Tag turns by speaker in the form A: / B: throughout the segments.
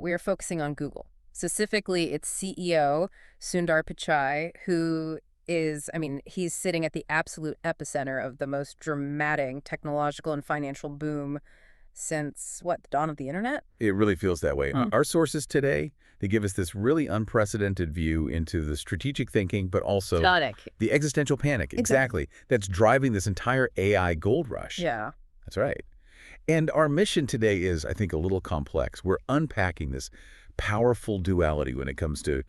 A: we are focusing on Google, specifically its CEO, Sundar Pichai, who is, he's sitting at the absolute epicenter of the most dramatic technological and financial boom since, the dawn of the internet?
B: It really feels that way.
A: Hmm.
B: Our sources today, they give us this really unprecedented view into the strategic thinking, but also
A: Chaotic.
B: the existential panic. Exactly. That's driving this entire AI gold rush.
A: Yeah.
B: That's right. And our mission today is, I think, a little complex. We're unpacking this powerful duality when it comes to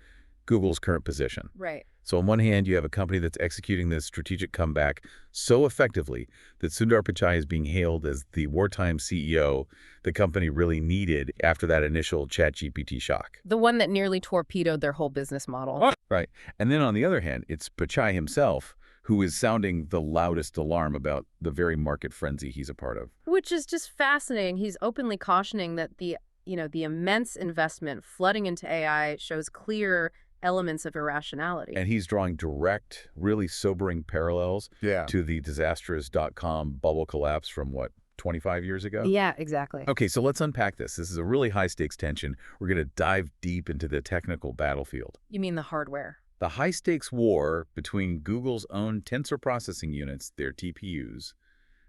B: Google's current position.
A: Right.
B: So on one hand, you have a company that's executing this strategic comeback so effectively that Sundar Pichai is being hailed as the wartime CEO the company really needed after that initial ChatGPT shock.
A: The one that nearly torpedoed their whole business model.
B: Right. And then on the other hand, it's Pichai himself who is sounding the loudest alarm about the very market frenzy he's a part of.
A: Which is just fascinating. He's openly cautioning that the immense investment flooding into AI shows clear elements of irrationality.
B: And he's drawing direct, really sobering parallels to the disastrous .com bubble collapse from, 25 years ago?
A: Yeah, exactly.
B: Okay, so let's unpack this. This is a really high-stakes tension. We're going to dive deep into the technical battlefield.
A: You mean the hardware?
B: The high-stakes war between Google's own Tensor Processing Units, their TPUs,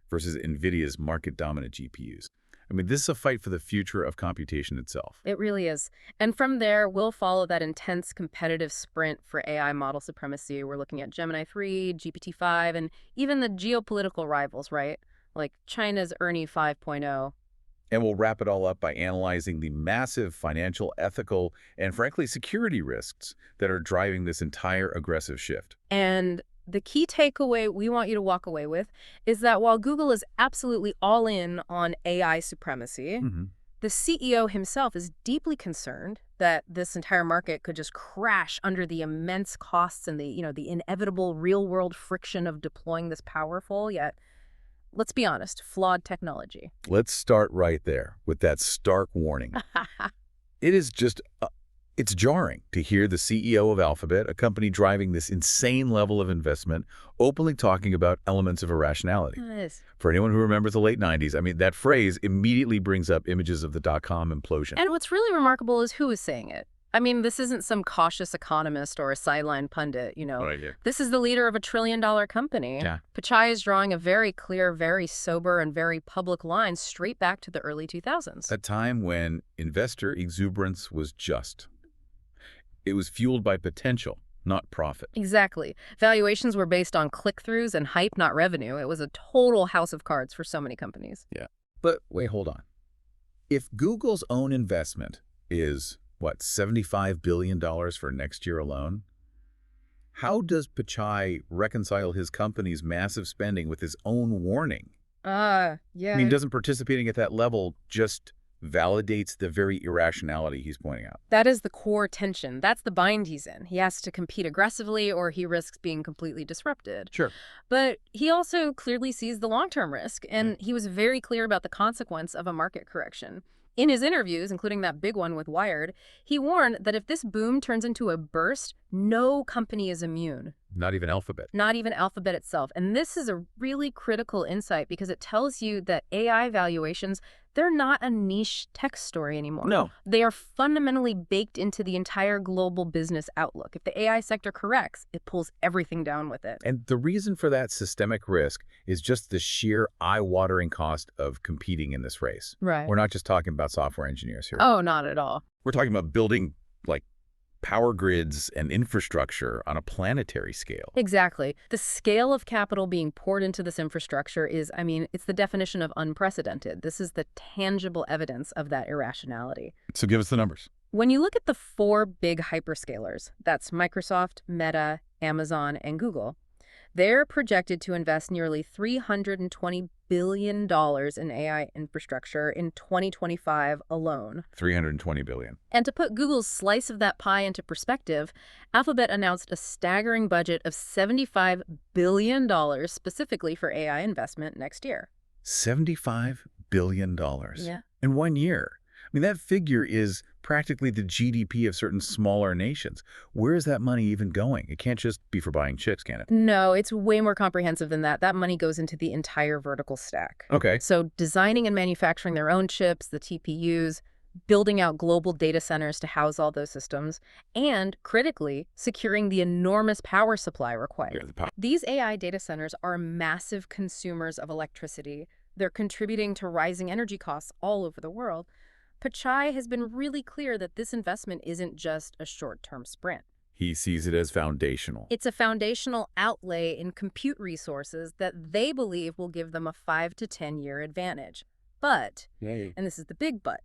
B: versus Nvidia's market-dominant GPUs. This is a fight for the future of computation itself.
A: It really is. And from there, we'll follow that intense competitive sprint for AI model supremacy. We're looking at Gemini 3, GPT-5, and even the geopolitical rivals, right? Like China's Ernie 5.0.
B: And we'll wrap it all up by analyzing the massive financial, ethical, and frankly, security risks that are driving this entire aggressive shift.
A: And the key takeaway we want you to walk away with is that while Google is absolutely all in on AI supremacy, the CEO himself is deeply concerned that this entire market could just crash under the immense costs and the inevitable real-world friction of deploying this powerful, yet, let's be honest, flawed technology.
B: Let's start right there with that stark warning. It is just... It's jarring to hear the CEO of Alphabet, a company driving this insane level of investment, openly talking about elements of irrationality.
A: Yes.
B: For anyone who remembers the late 90s, that phrase immediately brings up images of the .com implosion.
A: And what's really remarkable is who is saying it. This isn't some cautious economist or a sideline pundit,
B: Right, yeah.
A: This is the leader of a trillion-dollar company.
B: Yeah.
A: Pichai is drawing a very clear, very sober, and very public line straight back to the early 2000s.
B: A time when investor exuberance was just. It was fueled by potential, not profit.
A: Exactly. Valuations were based on click-throughs and hype, not revenue. It was a total house of cards for so many companies.
B: Yeah. But wait, hold on. If Google's own investment is, $75 billion for next year alone, how does Pichai reconcile his company's massive spending with his own warning?
A: Yeah.
B: Doesn't participating at that level just validates the very irrationality he's pointing out?
A: That is the core tension. That's the bind he's in. He has to compete aggressively or he risks being completely disrupted.
B: Sure.
A: But he also clearly sees the long-term risk, and he was very clear about the consequence of a market correction. In his interviews, including that big one with Wired, he warned that if this boom turns into a burst, no company is immune.
B: Not even Alphabet.
A: Not even Alphabet itself. And this is a really critical insight because it tells you that AI valuations, they're not a niche tech story anymore.
B: No.
A: They are fundamentally baked into the entire global business outlook. If the AI sector corrects, it pulls everything down with it.
B: And the reason for that systemic risk is just the sheer eye-watering cost of competing in this race.
A: Right.
B: We're not just talking about software engineers here.
A: Oh, not at all.
B: We're talking about building, power grids and infrastructure on a planetary scale.
A: Exactly. The scale of capital being poured into this infrastructure is, it's the definition of unprecedented. This is the tangible evidence of that irrationality.
B: So give us the numbers.
A: When you look at the four big hyperscalers, that's Microsoft, Meta, Amazon, and Google, they're projected to invest nearly $320 billion in AI infrastructure in 2025 alone.
B: $320 billion.
A: And to put Google's slice of that pie into perspective, Alphabet announced a staggering budget of $75 billion specifically for AI investment next year.
B: $75 billion.
A: Yeah.
B: In 1 year. That figure is practically the GDP of certain smaller nations. Where is that money even going? It can't just be for buying chips, can it?
A: No, it's way more comprehensive than that. That money goes into the entire vertical stack.
B: Okay.
A: So designing and manufacturing their own chips, the TPUs, building out global data centers to house all those systems, and, critically, securing the enormous power supply required. These AI data centers are massive consumers of electricity. They're contributing to rising energy costs all over the world. Pichai has been really clear that this investment isn't just a short-term sprint.
B: He sees it as foundational.
A: It's a foundational outlay in compute resources that they believe will give them a 5 to 10-year advantage. But, and this is the big but,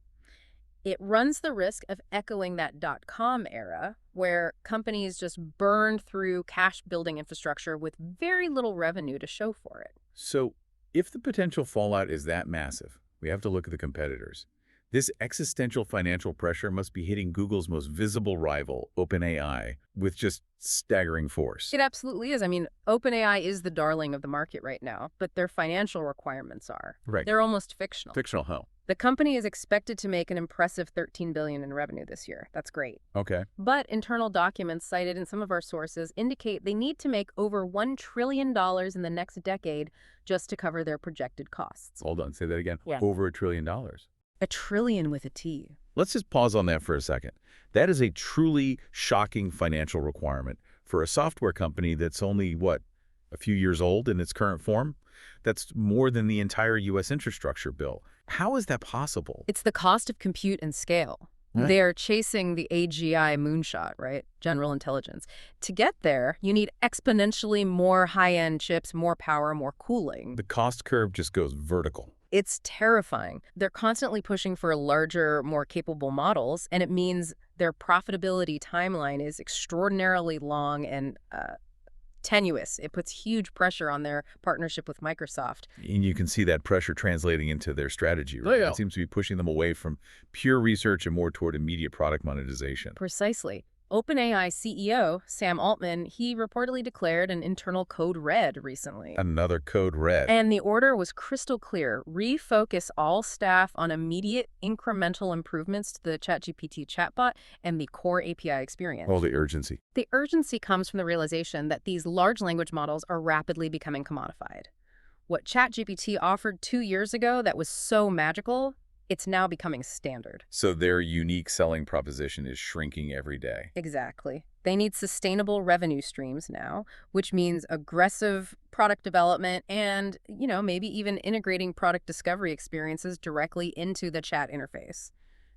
A: it runs the risk of echoing that dot-com era where companies just burned through cash-building infrastructure with very little revenue to show for it.
B: So, if the potential fallout is that massive, we have to look at the competitors. This existential financial pressure must be hitting Google's most visible rival, OpenAI, with just staggering force.
A: It absolutely is. I mean, OpenAI is the darling of the market right now, but their financial requirements are.
B: Right.
A: They're almost fictional.
B: Fictional how?
A: The company is expected to make an impressive $13 billion in revenue this year. That's great.
B: Okay.
A: But internal documents cited in some of our sources indicate they need to make over $1 trillion in the next decade just to cover their projected costs.
B: Hold on, say that again.
A: Yeah.
B: Over $1 trillion.
A: A trillion with a T.
B: Let's just pause on that for a second. That is a truly shocking financial requirement for a software company that's only, what, a few years old in its current form? That's more than the entire U.S. infrastructure bill. How is that possible?
A: It's the cost of compute and scale.
B: Right.
A: They're chasing the AGI moonshot, right? General intelligence. To get there, you need exponentially more high-end chips, more power, more cooling.
B: The cost curve just goes vertical.
A: It's terrifying. They're constantly pushing for larger, more capable models, and it means their profitability timeline is extraordinarily long and tenuous. It puts huge pressure on their partnership with Microsoft.
B: And you can see that pressure translating into their strategy, right?
A: Yeah.
B: It seems to be pushing them away from pure research and more toward immediate product monetization.
A: Precisely. OpenAI CEO, Sam Altman, he reportedly declared an internal code red recently.
B: Another code red.
A: And the order was crystal clear. Refocus all staff on immediate incremental improvements to the ChatGPT chatbot and the core API experience.
B: All the urgency.
A: The urgency comes from the realization that these large language models are rapidly becoming commodified. What ChatGPT offered 2 years ago that was so magical, it's now becoming standard.
B: So their unique selling proposition is shrinking every day.
A: Exactly. They need sustainable revenue streams now, which means aggressive product development and, maybe even integrating product discovery experiences directly into the chat interface.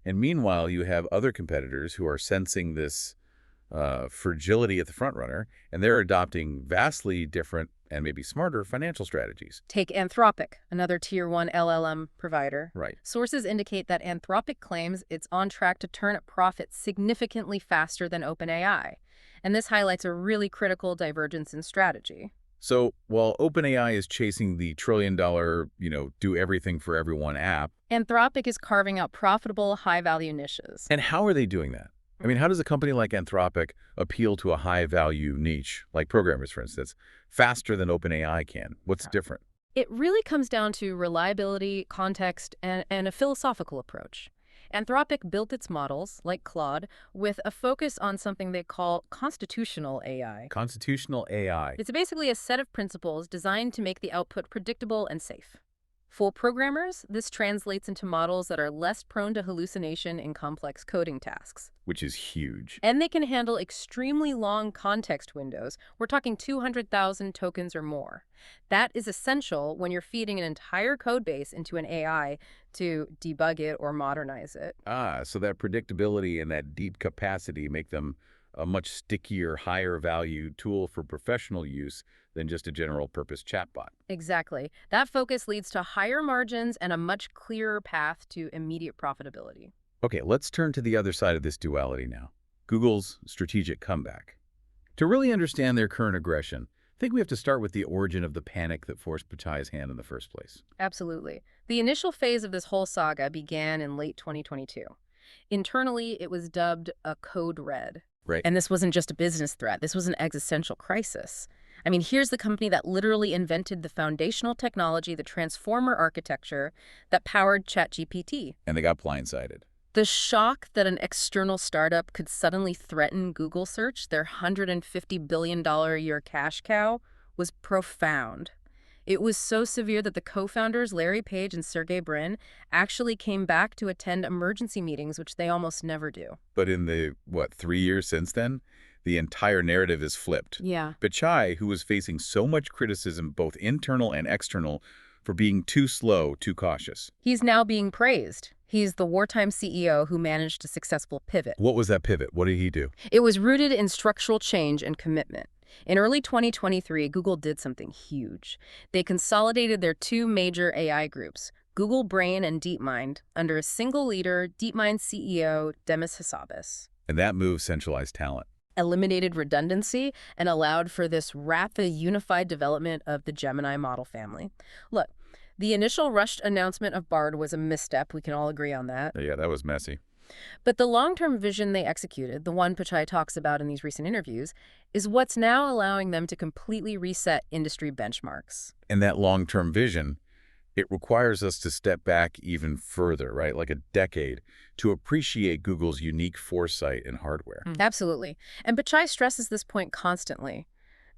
B: And meanwhile, you have other competitors who are sensing this fragility at the front runner, and they're adopting vastly different and maybe smarter financial strategies.
A: Take Anthropic, another Tier 1 LLM provider.
B: Right.
A: Sources indicate that Anthropic claims it's on track to turn a profit significantly faster than OpenAI. And this highlights a really critical divergence in strategy.
B: So while OpenAI is chasing the trillion-dollar, do everything for everyone app.
A: Anthropic is carving out profitable, high-value niches.
B: And how are they doing that? I mean, how does a company like Anthropic appeal to a high-value niche, like programmers, for instance, faster than OpenAI can? What's different?
A: It really comes down to reliability, context, and a philosophical approach. Anthropic built its models, like Claude, with a focus on something they call constitutional AI.
B: Constitutional AI.
A: It's basically a set of principles designed to make the output predictable and safe. For programmers, this translates into models that are less prone to hallucination in complex coding tasks.
B: Which is huge.
A: And they can handle extremely long context windows. We're talking 200,000 tokens or more. That is essential when you're feeding an entire code base into an AI to debug it or modernize it.
B: So that predictability and that deep capacity make them a much stickier, higher value tool for professional use than just a general purpose chatbot.
A: Exactly. That focus leads to higher margins and a much clearer path to immediate profitability.
B: Okay, let's turn to the other side of this duality now. Google's strategic comeback. To really understand their current aggression, I think we have to start with the origin of the panic that forced Pichai's hand in the first place.
A: Absolutely. The initial phase of this whole saga began in late 2022. Internally, it was dubbed a code red.
B: Right.
A: And this wasn't just a business threat. This was an existential crisis. I mean, here's the company that literally invented the foundational technology, the transformer architecture that powered ChatGPT.
B: And they got blindsided.
A: The shock that an external startup could suddenly threaten Google search, their $150 billion a year cash cow, was profound. It was so severe that the co-founders, Larry Page and Sergey Brin, actually came back to attend emergency meetings, which they almost never do.
B: But in the, 3 years since then, the entire narrative is flipped.
A: Yeah.
B: Pichai, who was facing so much criticism, both internal and external, for being too slow, too cautious.
A: He's now being praised. He's the Wartime CEO who managed a successful pivot.
B: What was that pivot? What did he do?
A: It was rooted in structural change and commitment. In early 2023, Google did something huge. They consolidated their two major AI groups, Google Brain and DeepMind, under a single leader, DeepMind CEO Demis Hassabis.
B: And that move centralized talent.
A: Eliminated redundancy and allowed for this rapid, unified development of the Gemini model family. Look, the initial rushed announcement of Bard was a misstep. We can all agree on that.
B: Yeah, that was messy.
A: But the long-term vision they executed, the one Pichai talks about in these recent interviews, is what's now allowing them to completely reset industry benchmarks.
B: And that long-term vision, it requires us to step back even further, right? Like a decade, to appreciate Google's unique foresight in hardware.
A: Absolutely. And Pichai stresses this point constantly.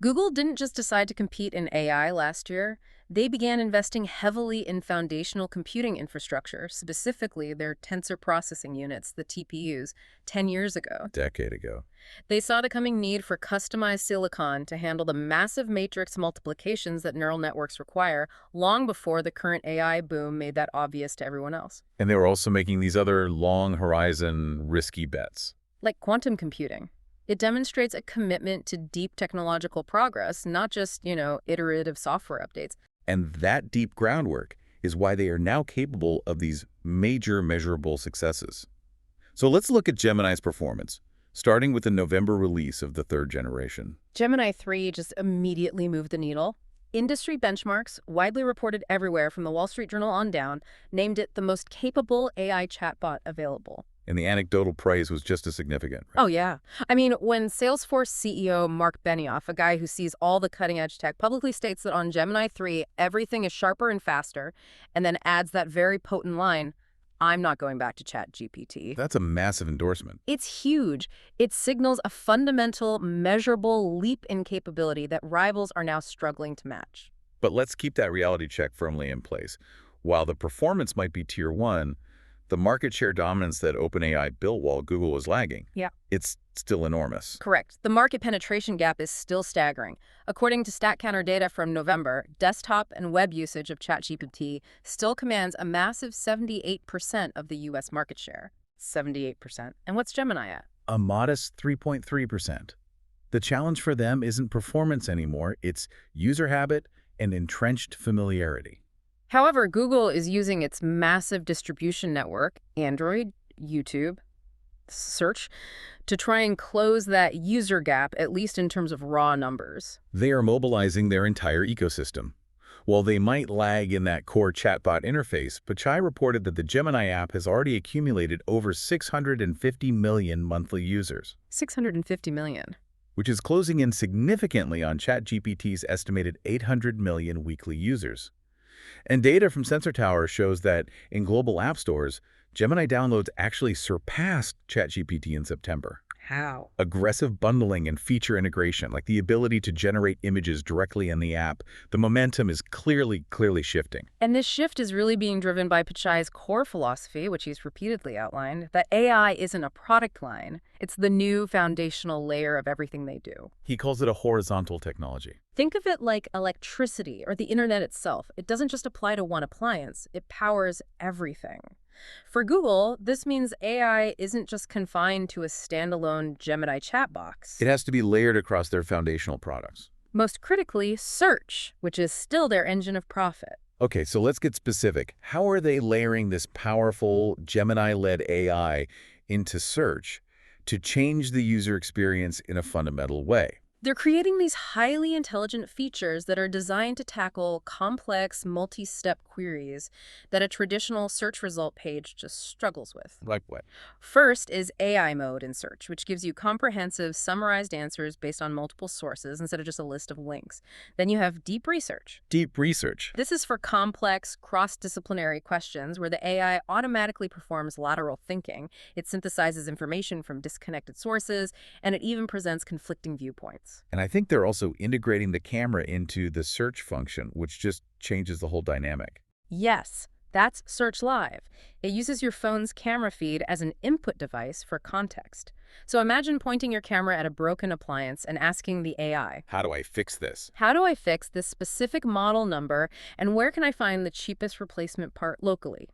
A: Google didn't just decide to compete in AI last year. They began investing heavily in foundational computing infrastructure, specifically their Tensor Processing Units, the TPUs, 10 years ago.
B: Decade ago.
A: They saw the coming need for customized silicon to handle the massive matrix multiplications that neural networks require, long before the current AI boom made that obvious to everyone else.
B: And they were also making these other long-horizon, risky bets.
A: Like quantum computing. It demonstrates a commitment to deep technological progress, not just, iterative software updates.
B: And that deep groundwork is why they are now capable of these major measurable successes. So let's look at Gemini's performance, starting with the November release of the third generation.
A: Gemini 3 just immediately moved the needle. Industry benchmarks, widely reported everywhere from the Wall Street Journal on down, named it the most capable AI chatbot available.
B: And the anecdotal praise was just as significant. Right?
A: Oh, yeah. I mean, when Salesforce CEO Mark Benioff, a guy who sees all the cutting-edge tech, publicly states that on Gemini 3, everything is sharper and faster, and then adds that very potent line, "I'm not going back to ChatGPT."
B: That's a massive endorsement.
A: It's huge. It signals a fundamental, measurable leap in capability that rivals are now struggling to match.
B: But let's keep that reality check firmly in place. While the performance might be tier 1, the market share dominance that OpenAI built while Google was lagging, it's still enormous.
A: Correct. The market penetration gap is still staggering. According to StatCounter data from November, desktop and web usage of ChatGPT still commands a massive 78% of the U.S. market share. 78%. And what's Gemini at?
B: A modest 3.3%. The challenge for them isn't performance anymore, it's user habit and entrenched familiarity.
A: However, Google is using its massive distribution network, Android, YouTube, search, to try and close that user gap, at least in terms of raw numbers.
B: They are mobilizing their entire ecosystem. While they might lag in that core chatbot interface, Pichai reported that the Gemini app has already accumulated over 650 million monthly users.
A: 650 million.
B: Which is closing in significantly on ChatGPT's estimated 800 million weekly users. And data from Sensor Tower shows that in global app stores, Gemini downloads actually surpassed ChatGPT in September.
A: How?
B: Aggressive bundling and feature integration, like the ability to generate images directly in the app, the momentum is clearly shifting.
A: And this shift is really being driven by Pichai's core philosophy, which he's repeatedly outlined, that AI isn't a product line. It's the new foundational layer of everything they do.
B: He calls it a horizontal technology.
A: Think of it like electricity or the internet itself. It doesn't just apply to one appliance. It powers everything. For Google, this means AI isn't just confined to a standalone Gemini chat box.
B: It has to be layered across their foundational products.
A: Most critically, search, which is still their engine of profit.
B: Okay, so let's get specific. How are they layering this powerful Gemini-led AI into search to change the user experience in a fundamental way?
A: They're creating these highly intelligent features that are designed to tackle complex, multi-step queries that a traditional search result page just struggles with.
B: Like what?
A: First is AI mode in search, which gives you comprehensive, summarized answers based on multiple sources instead of just a list of links. Then you have deep research.
B: Deep research.
A: This is for complex, cross-disciplinary questions where the AI automatically performs lateral thinking. It synthesizes information from disconnected sources, and it even presents conflicting viewpoints. results.
B: And I think they're also integrating the camera into the search function, which just changes the whole dynamic.
A: Yes, that's Search Live. It uses your phone's camera feed as an input device for context. So imagine pointing your camera at a broken appliance and asking the AI,
B: How do I fix this?
A: how do I fix this specific model number, and where can I find the cheapest replacement part locally?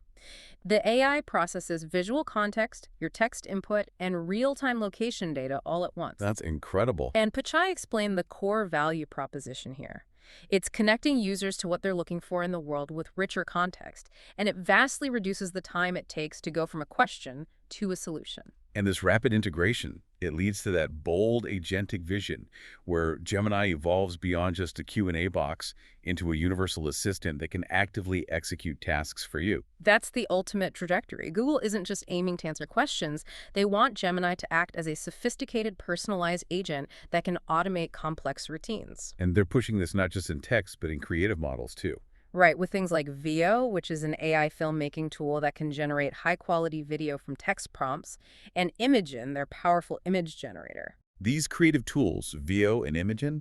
A: The AI processes visual context, your text input, and real-time location data all at once.
B: That's incredible.
A: And Pichai explained the core value proposition here. It's connecting users to what they're looking for in the world with richer context, and it vastly reduces the time it takes to go from a question to a solution.
B: And this rapid integration, it leads to that bold agentic vision where Gemini evolves beyond just a Q&A box into a universal assistant that can actively execute tasks for you.
A: That's the ultimate trajectory. Google isn't just aiming to answer questions. They want Gemini to act as a sophisticated, personalized agent that can automate complex routines.
B: And they're pushing this not just in text, but in creative models too.
A: Right, with things like Veo, which is an AI filmmaking tool that can generate high-quality video from text prompts, and Imagen, their powerful image generator.
B: These creative tools, Veo and Imagen,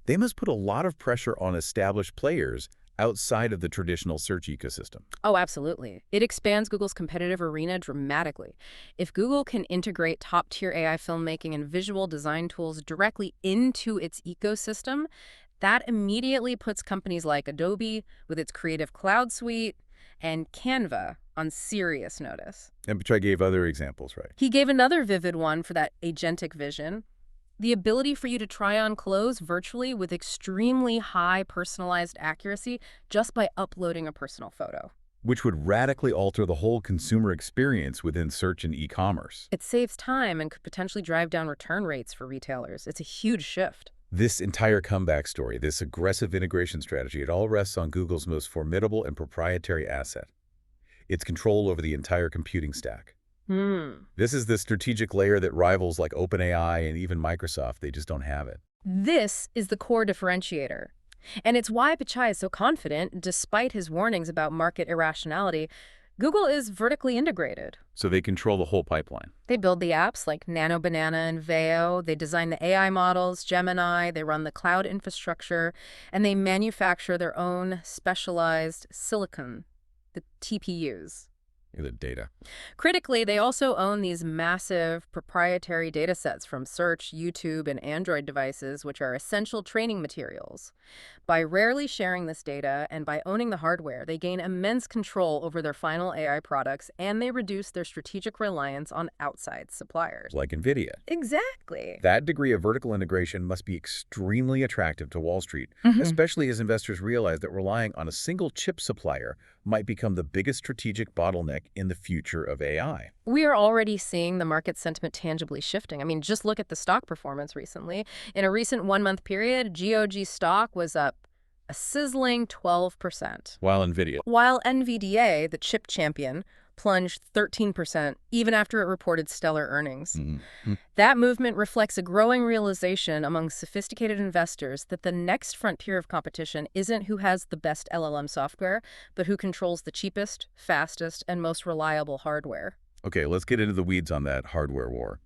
B: they must put a lot of pressure on established players outside of the traditional search ecosystem.
A: Oh, absolutely. It expands Google's competitive arena dramatically. If Google can integrate top-tier AI filmmaking and visual design tools directly into its ecosystem, that immediately puts companies like Adobe, with its Creative Cloud suite, and Canva on serious notice.
B: And Pichai gave other examples, right?
A: He gave another vivid one for that agentic vision: the ability for you to try on clothes virtually with extremely high personalized accuracy just by uploading a personal photo.
B: Which would radically alter the whole consumer experience within search and e-commerce.
A: It saves time and could potentially drive down return rates for retailers. It's a huge shift.
B: This entire comeback story, this aggressive integration strategy, it all rests on Google's most formidable and proprietary asset: its control over the entire computing stack. This is the strategic layer that rivals like OpenAI and even Microsoft. They just don't have it.
A: This is the core differentiator. And it's why Pichai is so confident, despite his warnings about market irrationality. Google is vertically integrated.
B: So they control the whole pipeline.
A: They build the apps like Nano Banana and Veo, they design the AI models, Gemini, they run the cloud infrastructure, and they manufacture their own specialized silicon, the TPUs.
B: The data.
A: Critically, they also own these massive proprietary data sets from Search, YouTube, and Android devices, which are essential training materials. By rarely sharing this data and by owning the hardware, they gain immense control over their final AI products, and they reduce their strategic reliance on outside suppliers.
B: Like Nvidia.
A: Exactly.
B: That degree of vertical integration must be extremely attractive to Wall Street, especially as investors realize that relying on a single chip supplier might become the biggest strategic bottleneck in the future of AI.
A: We are already seeing the market sentiment tangibly shifting. I mean, just look at the stock performance recently. In a recent one-month period, GOG stock was up a sizzling 12%.
B: While
A: Nvidia, the chip champion, plunged 13%, even after it reported stellar earnings. That movement reflects a growing realization among sophisticated investors that the next frontier of competition isn't who has the best LLM software, but who controls the cheapest, fastest, and most reliable hardware.
B: Okay, let's get into the weeds on that hardware war.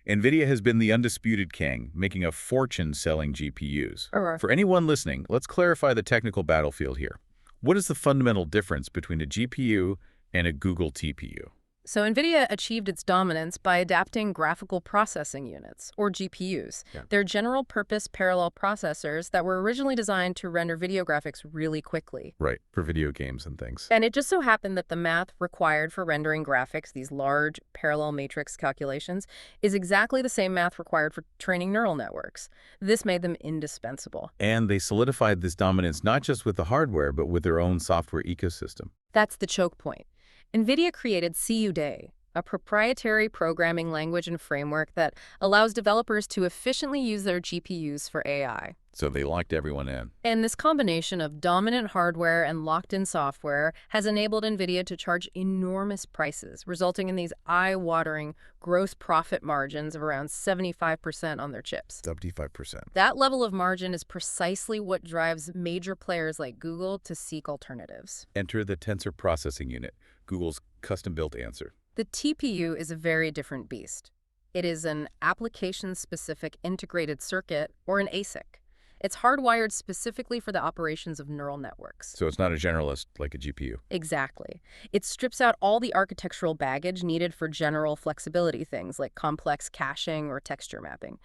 B: Nvidia has been the undisputed king, making a fortune selling GPUs. For anyone listening, let's clarify the technical battlefield here. What is the fundamental difference between a GPU and a Google TPU?
A: So Nvidia achieved its dominance by adapting graphical processing units, or GPUs. They're general-purpose parallel processors that were originally designed to render video graphics really quickly.
B: Right, for video games and things.
A: And it just so happened that the math required for rendering graphics, these large parallel matrix calculations, is exactly the same math required for training neural networks. This made them indispensable.
B: And they solidified this dominance not just with the hardware, but with their own software ecosystem.
A: That's the choke point. Nvidia created CUDA, a proprietary programming language and framework that allows developers to efficiently use their GPUs for AI.
B: So they locked everyone in.
A: And this combination of dominant hardware and locked-in software has enabled Nvidia to charge enormous prices, resulting in these eye-watering gross profit margins of around 75% on their chips.
B: 75%.
A: That level of margin is precisely what drives major players like Google to seek alternatives.
B: Enter the Tensor Processing Unit, Google's custom-built answer.
A: The TPU is a very different beast. It is an application-specific integrated circuit, or an ASIC. It's hardwired specifically for the operations of neural networks.
B: So it's not a generalist like a GPU.
A: Exactly. It strips out all the architectural baggage needed for general flexibility things like complex caching or texture mapping.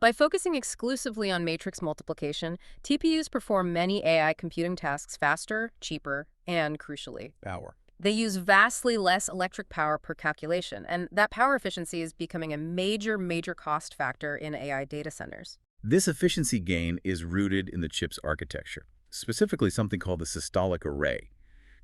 A: By focusing exclusively on matrix multiplication, TPUs perform many AI computing tasks faster, cheaper, and, crucially,
B: Power.
A: they use vastly less electric power per calculation, and that power efficiency is becoming a major cost factor in AI data centers.
B: This efficiency gain is rooted in the chip's architecture, specifically something called the systolic array.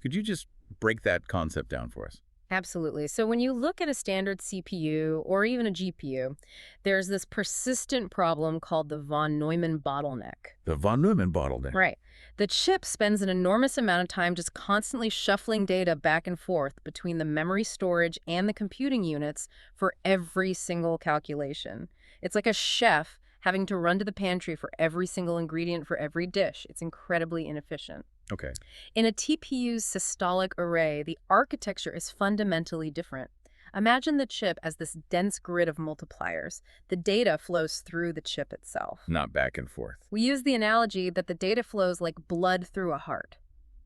B: Could you just break that concept down for us?
A: Absolutely. So when you look at a standard CPU or even a GPU, there's this persistent problem called the von Neumann bottleneck.
B: The von Neumann bottleneck.
A: Right. The chip spends an enormous amount of time just constantly shuffling data back and forth between the memory storage and the computing units for every single calculation. It's like a chef having to run to the pantry for every single ingredient for every dish. It's incredibly inefficient.
B: Okay.
A: In a TPU's systolic array, the architecture is fundamentally different. Imagine the chip as this dense grid of multipliers. The data flows through the chip itself.
B: Not back and forth.
A: We use the analogy that the data flows like blood through a heart.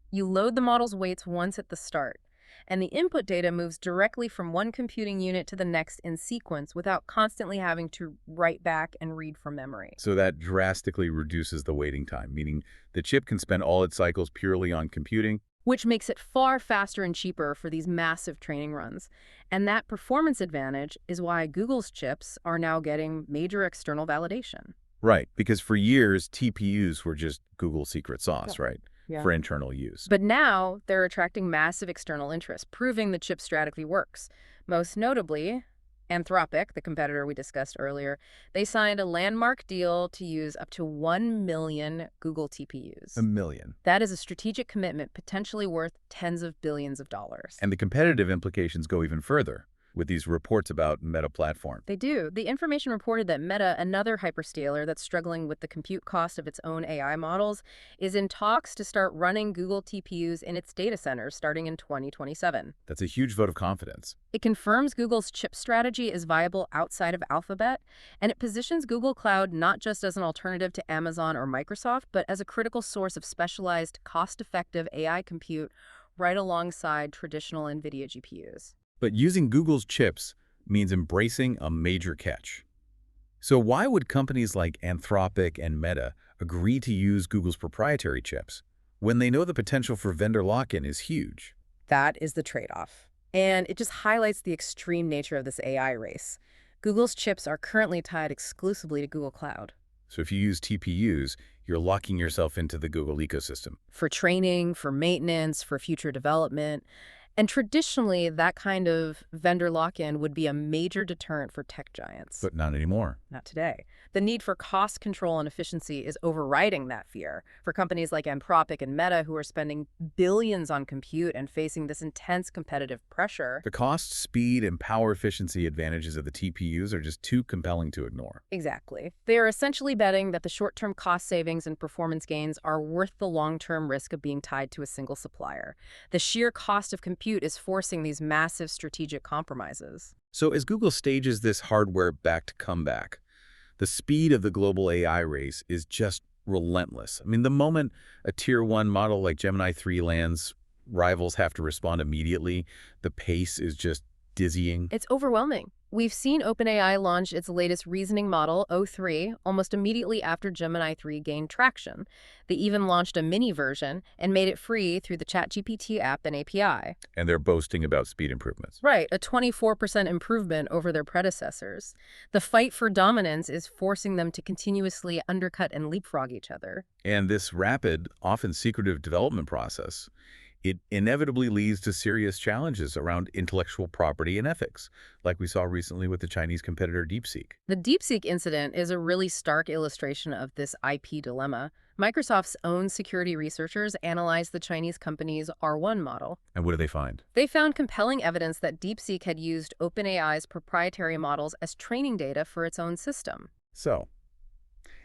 A: You load the model's weights once at the start, and the input data moves directly from one computing unit to the next in sequence without constantly having to write back and read from memory.
B: So that drastically reduces the waiting time, meaning the chip can spend all its cycles purely on computing.
A: Which makes it far faster and cheaper for these massive training runs. And that performance advantage is why Google's chips are now getting major external validation.
B: Right, because for years, TPUs were just Google's secret sauce, right?
A: Yeah.
B: For internal use.
A: But now they're attracting massive external interest, proving the chip strategy works. Most notably, Anthropic, the competitor we discussed earlier, they signed a landmark deal to use up to 1 million Google TPUs.
B: 1 million.
A: That is a strategic commitment potentially worth tens of billions of dollars.
B: And the competitive implications go even further with these reports about Meta platform.
A: They do. The information reported that Meta, another hyperscaler that's struggling with the compute cost of its own AI models, is in talks to start running Google TPUs in its data centers starting in 2027.
B: That's a huge vote of confidence.
A: It confirms Google's chip strategy is viable outside of Alphabet, and it positions Google Cloud not just as an alternative to Amazon or Microsoft, but as a critical source of specialized, cost-effective AI compute right alongside traditional Nvidia GPUs.
B: But using Google's chips means embracing a major catch. So why would companies like Anthropic and Meta agree to use Google's proprietary chips when they know the potential for vendor lock-in is huge?
A: That is the trade-off. And it just highlights the extreme nature of this AI race. Google's chips are currently tied exclusively to Google Cloud.
B: So if you use TPUs, you're locking yourself into the Google ecosystem.
A: For training, for maintenance, for future development. And traditionally, that kind of vendor lock-in would be a major deterrent for tech giants.
B: But not anymore.
A: Not today. The need for cost control and efficiency is overriding that fear. For companies like Anthropic and Meta, who are spending billions on compute and facing this intense competitive pressure.
B: The cost, speed, and power efficiency advantages of the TPUs are just too compelling to ignore.
A: Exactly. They are essentially betting that the short-term cost savings and performance gains are worth the long-term risk of being tied to a single supplier. The sheer cost of compute is forcing these massive strategic compromises.
B: So as Google stages this hardware-backed comeback, the speed of the global AI race is just relentless. I mean, the moment a Tier 1 model like Gemini 3 lands, rivals have to respond immediately. The pace is just dizzying.
A: It's overwhelming. We've seen OpenAI launch its latest reasoning model, O3, almost immediately after Gemini 3 gained traction. They even launched a mini version and made it free through the ChatGPT app and API.
B: And they're boasting about speed improvements.
A: Right, a 24% improvement over their predecessors. The fight for dominance is forcing them to continuously undercut and leapfrog each other.
B: And this rapid, often secretive development process, it inevitably leads to serious challenges around intellectual property and ethics, like we saw recently with the Chinese competitor DeepSeek.
A: The DeepSeek incident is a really stark illustration of this IP dilemma. Microsoft's own security researchers analyzed the Chinese company's R1 model.
B: And what did they find?
A: They found compelling evidence that DeepSeek had used OpenAI's proprietary models as training data for its own system.
B: So,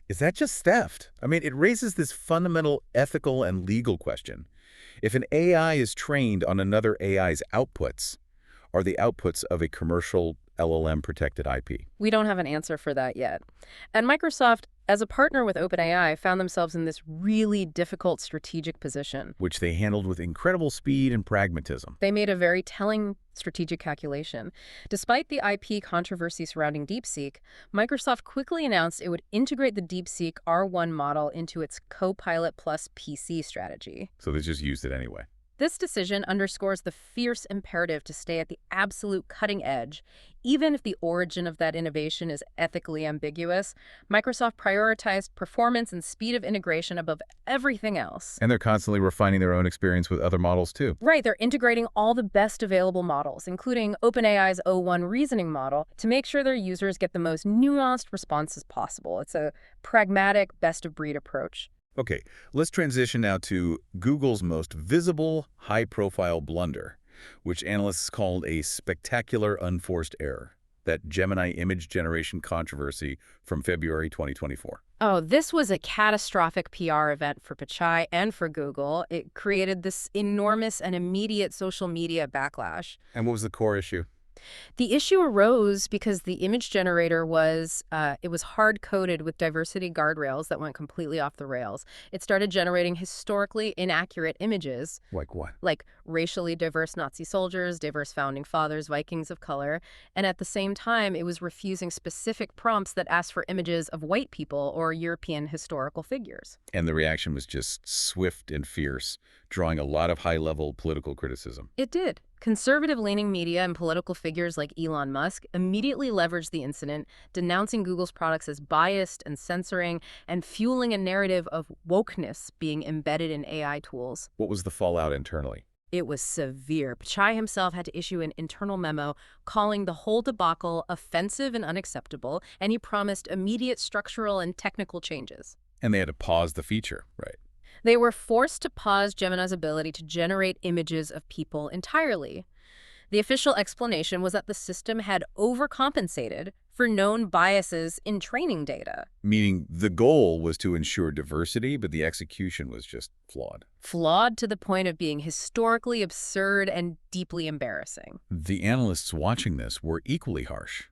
B: is that just theft? I mean, it raises this fundamental ethical and legal question. If an AI is trained on another AI's outputs, are the outputs of a commercial LLM-protected IP?
A: We don't have an answer for that yet. And Microsoft, as a partner with OpenAI, found themselves in this really difficult strategic position.
B: Which they handled with incredible speed and pragmatism.
A: They made a very telling strategic calculation. Despite the IP controversy surrounding DeepSeek, Microsoft quickly announced it would integrate the DeepSeek R1 model into its Copilot plus PC strategy.
B: So they just used it anyway.
A: This decision underscores the fierce imperative to stay at the absolute cutting edge. Even if the origin of that innovation is ethically ambiguous, Microsoft prioritized performance and speed of integration above everything else.
B: And they're constantly refining their own experience with other models, too.
A: Right, they're integrating all the best available models, including OpenAI's O1 reasoning model, to make sure their users get the most nuanced responses possible. It's a pragmatic, best-of-breed approach.
B: Okay, let's transition now to Google's most visible, high-profile blunder, which analysts called a spectacular unforced error, that Gemini image generation controversy from February 2024.
A: Oh, this was a catastrophic PR event for Pichai and for Google. It created this enormous and immediate social media backlash.
B: And what was the core issue?
A: The issue arose because the image generator was hard-coded with diversity guardrails that went completely off the rails. It started generating historically inaccurate images.
B: Like what?
A: Like racially diverse Nazi soldiers, diverse founding fathers, Vikings of color. And at the same time, it was refusing specific prompts that asked for images of white people or European historical figures.
B: And the reaction was just swift and fierce, drawing a lot of high-level political criticism.
A: It did. Conservative-leaning media and political figures like Elon Musk immediately leveraged the incident, denouncing Google's products as biased and censoring, and fueling a narrative of wokeness being embedded in AI tools.
B: What was the fallout internally?
A: It was severe. Pichai himself had to issue an internal memo calling the whole debacle offensive and unacceptable, and he promised immediate structural and technical changes.
B: And they had to pause the feature, right?
A: They were forced to pause Gemini's ability to generate images of people entirely. The official explanation was that the system had overcompensated for known biases in training data.
B: Meaning the goal was to ensure diversity, but the execution was just flawed.
A: Flawed to the point of being historically absurd and deeply embarrassing.
B: The analysts watching this were equally harsh.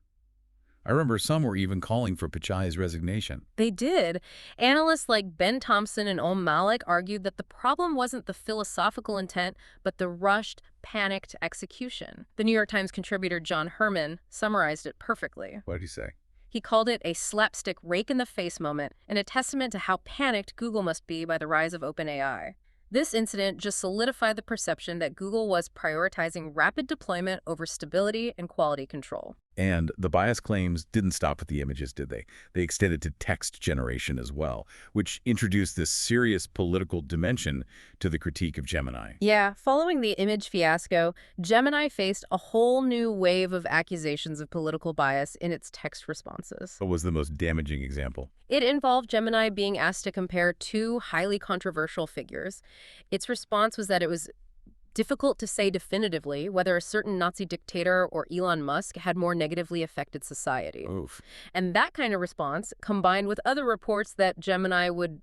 B: I remember some were even calling for Pichai's resignation.
A: They did. Analysts like Ben Thompson and Malik argued that the problem wasn't the philosophical intent, but the rushed, panicked execution. The New York Times contributor John Herman summarized it perfectly.
B: What did he say?
A: He called it a slapstick rake-in-the-face moment and a testament to how panicked Google must be by the rise of OpenAI. This incident just solidified the perception that Google was prioritizing rapid deployment over stability and quality control.
B: And the bias claims didn't stop at the images, did they? They extended to text generation as well, which introduced this serious political dimension to the critique of Gemini.
A: Yeah, following the image fiasco, Gemini faced a whole new wave of accusations of political bias in its text responses.
B: What was the most damaging example?
A: It involved Gemini being asked to compare two highly controversial figures. Its response was that it was difficult to say definitively whether a certain Nazi dictator or Elon Musk had more negatively affected society.
B: Oof.
A: And that kind of response, combined with other reports that Gemini would,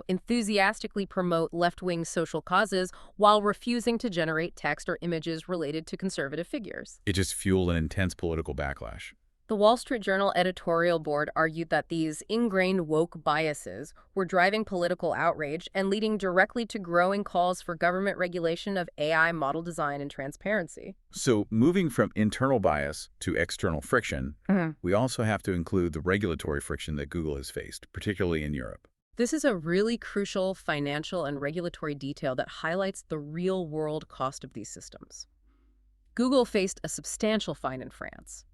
A: enthusiastically promote left-wing social causes while refusing to generate text or images related to conservative figures.
B: It just fueled an intense political backlash.
A: The Wall Street Journal editorial board argued that these ingrained woke biases were driving political outrage and leading directly to growing calls for government regulation of AI model design and transparency.
B: So moving from internal bias to external friction, we also have to include the regulatory friction that Google has faced, particularly in Europe.
A: This is a really crucial financial and regulatory detail that highlights the real-world cost of these systems. Google faced a substantial fine in France.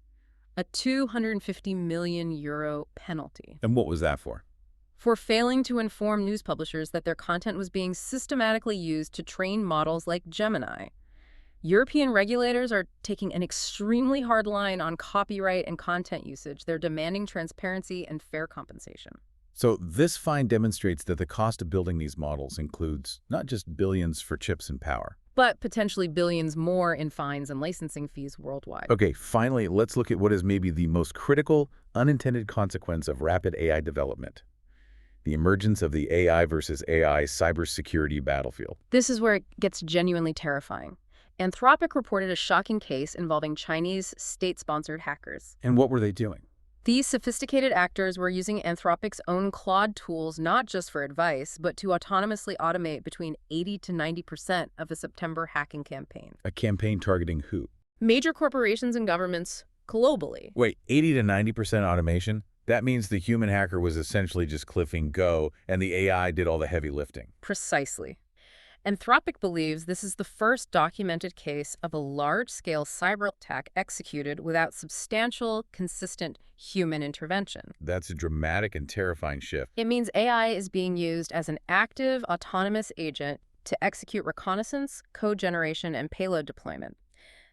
A: A €250 million penalty.
B: And what was that for?
A: For failing to inform news publishers that their content was being systematically used to train models like Gemini. European regulators are taking an extremely hard line on copyright and content usage. They're demanding transparency and fair compensation.
B: So this fine demonstrates that the cost of building these models includes not just billions for chips and power,
A: but potentially billions more in fines and licensing fees worldwide.
B: Okay, finally, let's look at what is maybe the most critical, unintended consequence of rapid AI development: the emergence of the AI versus AI cybersecurity battlefield.
A: This is where it gets genuinely terrifying. Anthropic reported a shocking case involving Chinese state-sponsored hackers.
B: And what were they doing?
A: These sophisticated actors were using Anthropic's own Claude tools not just for advice, but to autonomously automate between 80 to 90% of a September hacking campaign.
B: A campaign targeting who?
A: Major corporations and governments globally.
B: Wait, 80 to 90% automation? That means the human hacker was essentially just cliffing go, and the AI did all the heavy lifting.
A: Precisely. Anthropic believes this is the first documented case of a large-scale cyber attack executed without substantial, consistent human intervention.
B: That's a dramatic and terrifying shift.
A: It means AI is being used as an active, autonomous agent to execute reconnaissance, code generation, and payload deployment.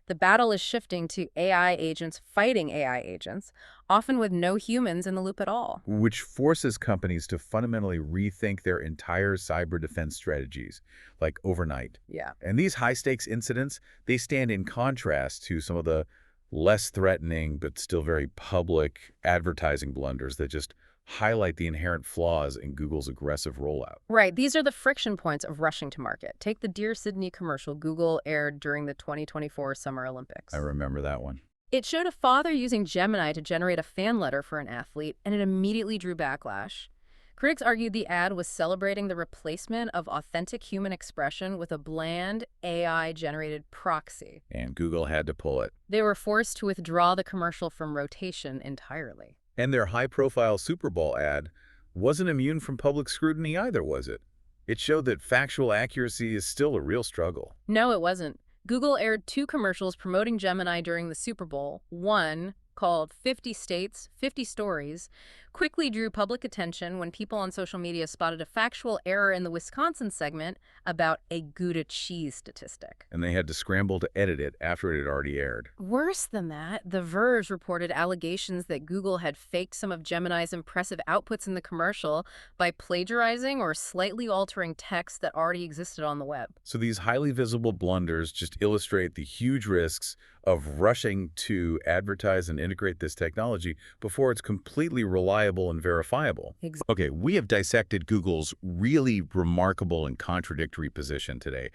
A: The battle is shifting to AI agents fighting AI agents, often with no humans in the loop at all.
B: Which forces companies to fundamentally rethink their entire cyber defense strategies, like overnight.
A: Yeah.
B: And these high-stakes incidents, they stand in contrast to some of the less threatening but still very public advertising blunders that just highlight the inherent flaws in Google's aggressive rollout.
A: Right. These are the friction points of rushing to market. Take the Dear Sydney commercial Google aired during the 2024 Summer Olympics.
B: I remember that one.
A: It showed a father using Gemini to generate a fan letter for an athlete, and it immediately drew backlash. Critics argued the ad was celebrating the replacement of authentic human expression with a bland, AI-generated proxy.
B: And Google had to pull it.
A: They were forced to withdraw the commercial from rotation entirely.
B: And their high-profile Super Bowl ad wasn't immune from public scrutiny either, was it? It showed that factual accuracy is still a real struggle.
A: No, it wasn't. Google aired 2 commercials promoting Gemini during the Super Bowl. One, called 50 States, 50 Stories, quickly drew public attention when people on social media spotted a factual error in the Wisconsin segment about a Gouda cheese statistic.
B: And they had to scramble to edit it after it had already aired.
A: Worse than that, The Verge reported allegations that Google had faked some of Gemini's impressive outputs in the commercial by plagiarizing or slightly altering text that already existed on the web.
B: So these highly visible blunders just illustrate the huge risks of rushing to advertise and integrate this technology before it's completely reliable and verifiable. Okay, we have dissected Google's really remarkable and contradictory position today.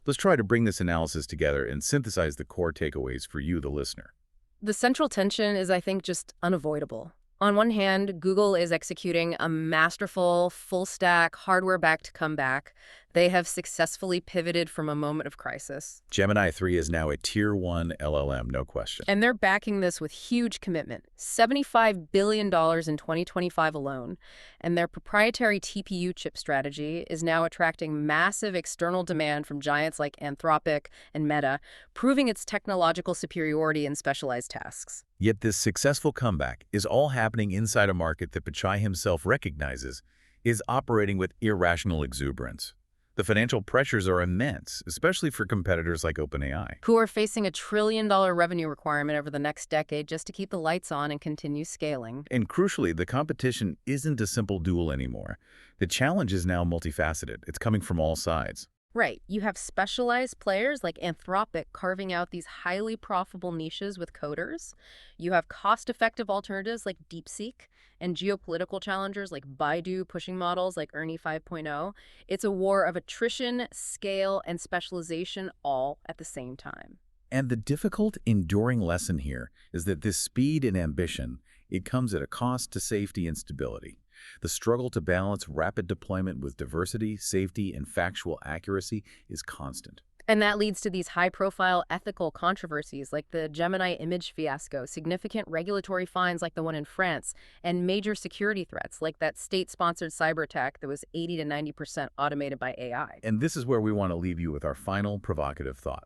B: Let's try to bring this analysis together and synthesize the core takeaways for you, the listener.
A: The central tension is, I think, just unavoidable. On one hand, Google is executing a masterful, full-stack, hardware-backed comeback. They have successfully pivoted from a moment of crisis.
B: Gemini 3 is now a Tier 1 LLM, no question.
A: And they're backing this with huge commitment, $75 billion in 2025 alone. And their proprietary TPU chip strategy is now attracting massive external demand from giants like Anthropic and Meta, proving its technological superiority in specialized tasks.
B: Yet this successful comeback is all happening inside a market that Pichai himself recognizes is operating with irrational exuberance. The financial pressures are immense, especially for competitors like OpenAI,
A: who are facing a $1 trillion revenue requirement over the next decade just to keep the lights on and continue scaling.
B: And crucially, the competition isn't a simple duel anymore. The challenge is now multifaceted. It's coming from all sides.
A: Right. You have specialized players like Anthropic carving out these highly profitable niches with coders. You have cost-effective alternatives like DeepSeek and geopolitical challengers like Baidu pushing models like Ernie 5.0. It's a war of attrition, scale, and specialization all at the same time.
B: And the difficult, enduring lesson here is that this speed and ambition, it comes at a cost to safety and stability. The struggle to balance rapid deployment with diversity, safety, and factual accuracy is constant.
A: And that leads to these high-profile ethical controversies like the Gemini image fiasco, significant regulatory fines like the one in France, and major security threats like that state-sponsored cyber attack that was 80 to 90% automated by AI.
B: And this is where we want to leave you with our final provocative thought.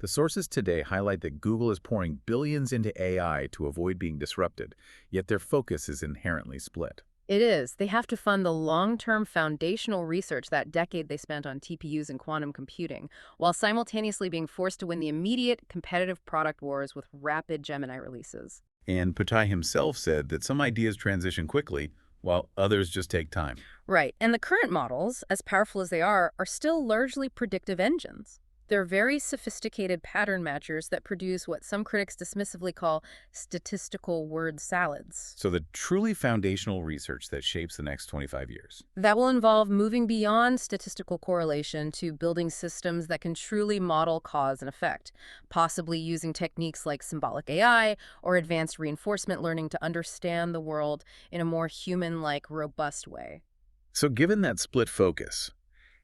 B: The sources today highlight that Google is pouring billions into AI to avoid being disrupted, yet their focus is inherently split.
A: It is. They have to fund the long-term foundational research that decade they spent on TPUs and quantum computing, while simultaneously being forced to win the immediate competitive product wars with rapid Gemini releases.
B: And Pichai himself said that some ideas transition quickly, while others just take time.
A: Right. And the current models, as powerful as they are still largely predictive engines. They're very sophisticated pattern matchers that produce what some critics dismissively call statistical word salads.
B: So the truly foundational research that shapes the next 25 years.
A: That will involve moving beyond statistical correlation to building systems that can truly model cause and effect, possibly using techniques like symbolic AI or advanced reinforcement learning to understand the world in a more human-like, robust way.
B: So given that split focus,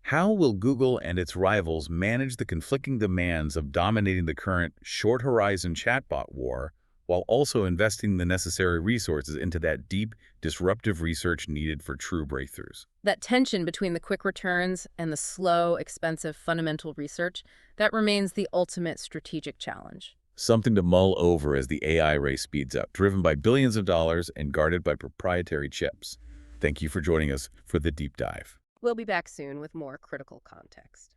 B: how will Google and its rivals manage the conflicting demands of dominating the current short-horizon chatbot war while also investing the necessary resources into that deep, disruptive research needed for true breakthroughs?
A: That tension between the quick returns and the slow, expensive fundamental research, that remains the ultimate strategic challenge.
B: Something to mull over as the AI race speeds up, driven by billions of dollars and guarded by proprietary chips. Thank you for joining us for the deep dive.
A: We'll be back soon with more critical context.